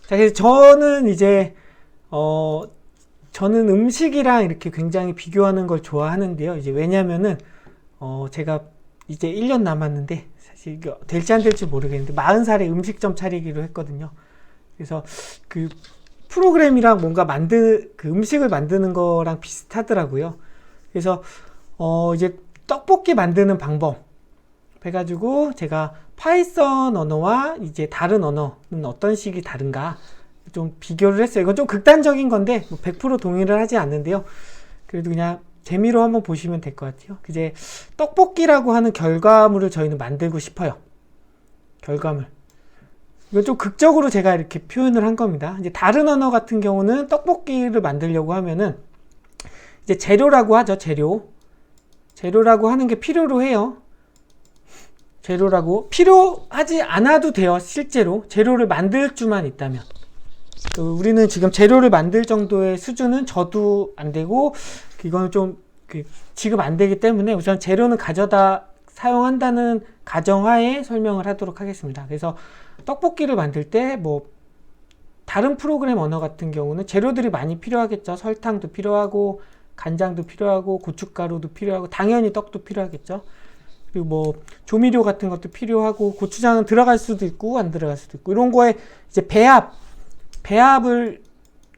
자, 그래서 저는 이제 저는 음식이랑 이렇게 굉장히 비교하는 걸 좋아하는데요. 이제 왜냐면은 제가 이제 1년 남았는데 사실 이거 될지 안 될지 모르겠는데 40살에 음식점 차리기로 했거든요. 그래서 그 프로그램이랑 뭔가 그 음식을 만드는 거랑 비슷하더라고요. 그래서 이제 떡볶이 만드는 방법 해가지고 제가 파이썬 언어와 이제 다른 언어는 어떤 식이 다른가 좀 비교를 했어요. 이건 좀 극단적인 건데 뭐 100% 동의를 하지 않는데요. 그래도 그냥 재미로 한번 보시면 될 것 같아요. 이제 떡볶이라고 하는 결과물을 저희는 만들고 싶어요. 결과물. 이건 좀 극적으로 제가 이렇게 표현을 한 겁니다. 이제 다른 언어 같은 경우는 떡볶이를 만들려고 하면은 이제 재료라고 하죠. 재료라고 하는 게 필요로 해요. 재료라고 필요하지 않아도 돼요. 실제로 재료를 만들 수만 있다면. 우리는 지금 재료를 만들 정도의 수준은 저도 안 되고 이거는 좀 지금 안 되기 때문에 우선 재료는 가져다 사용한다는 가정하에 설명을 하도록 하겠습니다. 그래서 떡볶이를 만들 때 뭐 다른 프로그램 언어 같은 경우는 재료들이 많이 필요하겠죠. 설탕도 필요하고 간장도 필요하고 고춧가루도 필요하고 당연히 떡도 필요하겠죠. 그리고 뭐 조미료 같은 것도 필요하고 고추장은 들어갈 수도 있고 안 들어갈 수도 있고 이런 거에 이제 배합을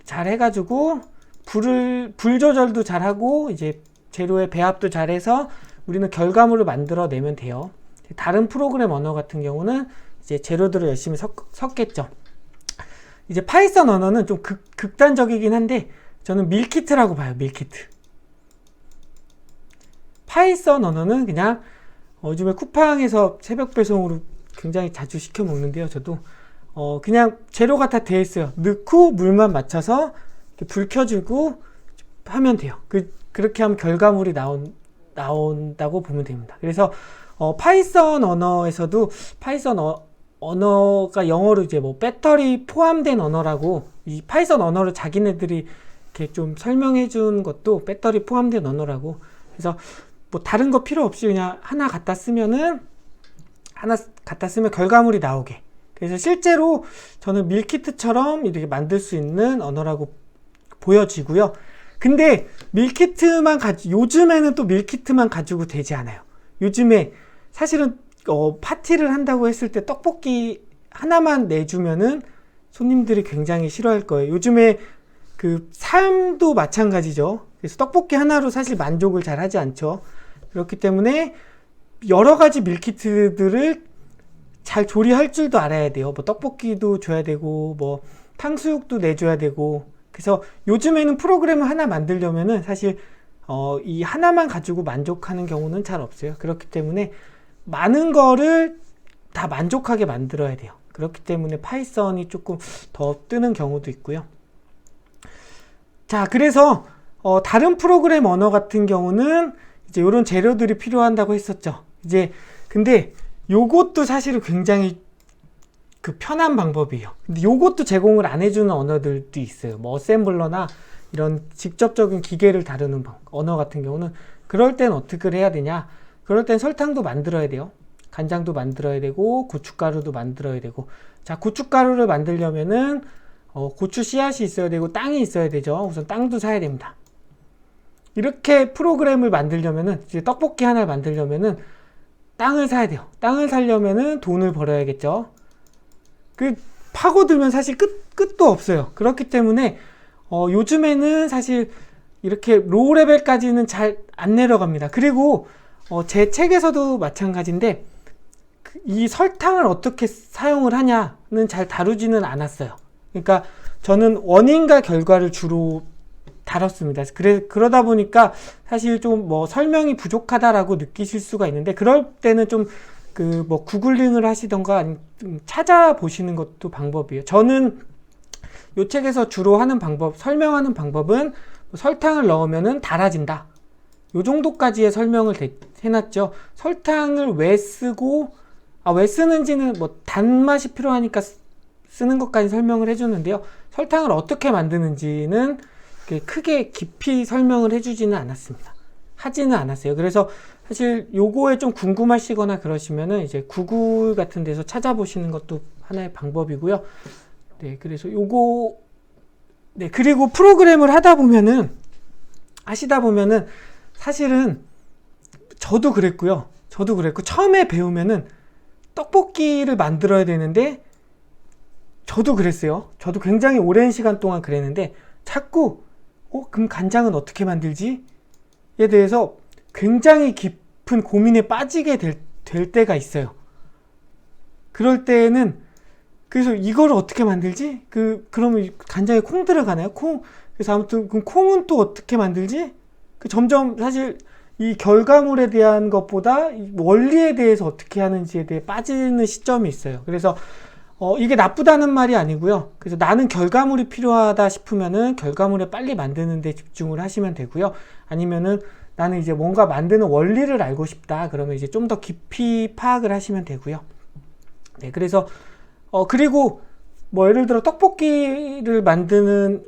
잘 해가지고 불 조절도 잘 하고 이제 재료의 배합도 잘해서 우리는 결과물을 만들어 내면 돼요. 다른 프로그램 언어 같은 경우는 이제 재료들을 열심히 섞겠죠. 이제 파이썬 언어는 좀 극단적이긴 한데 저는 밀키트라고 봐요. 밀키트. 파이썬 언어는 그냥 요즘에 쿠팡에서 새벽 배송으로 굉장히 자주 시켜 먹는데요. 저도 그냥 재료가 다 되어 있어요. 넣고 물만 맞춰서 불 켜주고 하면 돼요. 그렇게 하면 결과물이 나온다고 보면 됩니다. 그래서 파이썬 언어에서도 파이썬 언어가 영어로 이제 뭐 배터리 포함된 언어라고 이 파이썬 언어를 자기네들이 이렇게 좀 설명해 준 것도 배터리 포함된 언어라고. 그래서 뭐 다른 거 필요 없이 그냥 하나 갖다 쓰면 결과물이 나오게. 그래서 실제로 저는 밀키트처럼 이렇게 만들 수 있는 언어라고 보여지고요. 근데 요즘에는 또 밀키트만 가지고 되지 않아요. 요즘에 사실은 파티를 한다고 했을 때 떡볶이 하나만 내주면은 손님들이 굉장히 싫어할 거예요. 요즘에 삶도 마찬가지죠. 그래서 떡볶이 하나로 사실 만족을 잘 하지 않죠. 그렇기 때문에 여러 가지 밀키트들을 잘 조리할 줄도 알아야 돼요. 뭐 떡볶이도 줘야 되고 뭐 탕수육도 내줘야 되고. 그래서 요즘에는 프로그램을 하나 만들려면은 사실 이 하나만 가지고 만족하는 경우는 잘 없어요. 그렇기 때문에 많은 거를 다 만족하게 만들어야 돼요. 그렇기 때문에 파이썬이 조금 더 뜨는 경우도 있고요. 자, 그래서 다른 프로그램 언어 같은 경우는 이제 이런 재료들이 필요한다고 했었죠. 이제 근데 요것도 사실은 굉장히 편한 방법이에요. 근데 요것도 제공을 안 해주는 언어들도 있어요. 뭐 어셈블러나 이런 직접적인 기계를 다루는 언어 같은 경우는 그럴 땐 어떻게 해야 되냐? 그럴 땐 설탕도 만들어야 돼요. 간장도 만들어야 되고 고춧가루도 만들어야 되고. 자, 고춧가루를 만들려면은 고추 씨앗이 있어야 되고 땅이 있어야 되죠. 우선 땅도 사야 됩니다. 이렇게 프로그램을 만들려면은 이제 떡볶이 하나를 만들려면은 땅을 사야 돼요. 땅을 사려면은 돈을 벌어야겠죠. 파고들면 사실 끝도 없어요. 그렇기 때문에 요즘에는 사실 이렇게 로우 레벨까지는 잘 안 내려갑니다. 그리고 제 책에서도 마찬가지인데 이 설탕을 어떻게 사용을 하냐는 잘 다루지는 않았어요. 그러니까 저는 원인과 결과를 주로 다뤘습니다. 그러다 보니까 사실 좀 뭐 설명이 부족하다라고 느끼실 수가 있는데 그럴 때는 좀 뭐 구글링을 하시던가 아니면 좀 찾아보시는 것도 방법이에요. 저는 이 책에서 주로 설명하는 방법은 설탕을 넣으면은 달아진다. 요 정도까지의 설명을 해놨죠. 설탕을 왜 쓰는지는 뭐 단맛이 필요하니까 쓰는 것까지 설명을 해주는데요. 설탕을 어떻게 만드는지는 크게 깊이 설명을 해주지는 않았습니다. 하지는 않았어요. 그래서 사실 요거에 좀 궁금하시거나 그러시면은 이제 구글 같은 데서 찾아보시는 것도 하나의 방법이고요. 네, 그래서 요거, 네, 그리고 프로그램을 하시다 보면은 사실은 저도 그랬고 처음에 배우면은 떡볶이를 만들어야 되는데 저도 그랬어요. 저도 굉장히 오랜 시간 동안 그랬는데 자꾸 그럼 간장은 어떻게 만들지? 에 대해서 굉장히 깊은 고민에 빠지게 될 때가 있어요. 그럴 때는 그래서 이걸 어떻게 만들지? 그러면 간장에 콩 들어가나요? 그래서 아무튼 그럼 콩은 또 어떻게 만들지? 점점 사실 이 결과물에 대한 것보다 이 원리에 대해서 어떻게 하는지에 대해 빠지는 시점이 있어요. 그래서 이게 나쁘다는 말이 아니고요. 그래서 나는 결과물이 필요하다 싶으면은 결과물에 빨리 만드는 데 집중을 하시면 되고요. 아니면은 나는 이제 뭔가 만드는 원리를 알고 싶다. 그러면 이제 좀 더 깊이 파악을 하시면 되고요. 네, 그래서 그리고 뭐 예를 들어 떡볶이를 만드는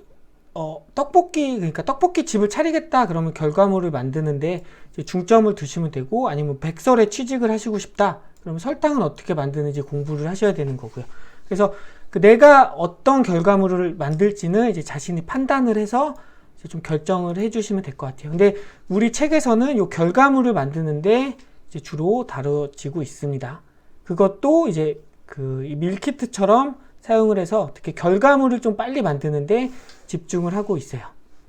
그러니까 떡볶이 집을 차리겠다 그러면 결과물을 만드는데 이제 중점을 두시면 되고, 아니면 백설에 취직을 하시고 싶다 그러면 설탕은 어떻게 만드는지 공부를 하셔야 되는 거고요. 그래서 내가 어떤 결과물을 만들지는 이제 자신이 판단을 해서 이제 좀 결정을 해주시면 될 것 같아요. 근데 우리 책에서는 이 결과물을 만드는데 이제 주로 다뤄지고 있습니다. 그것도 이제 이 밀키트처럼 사용을 해서 어떻게 결과물을 좀 빨리 만드는데 집중을 하고 있어요.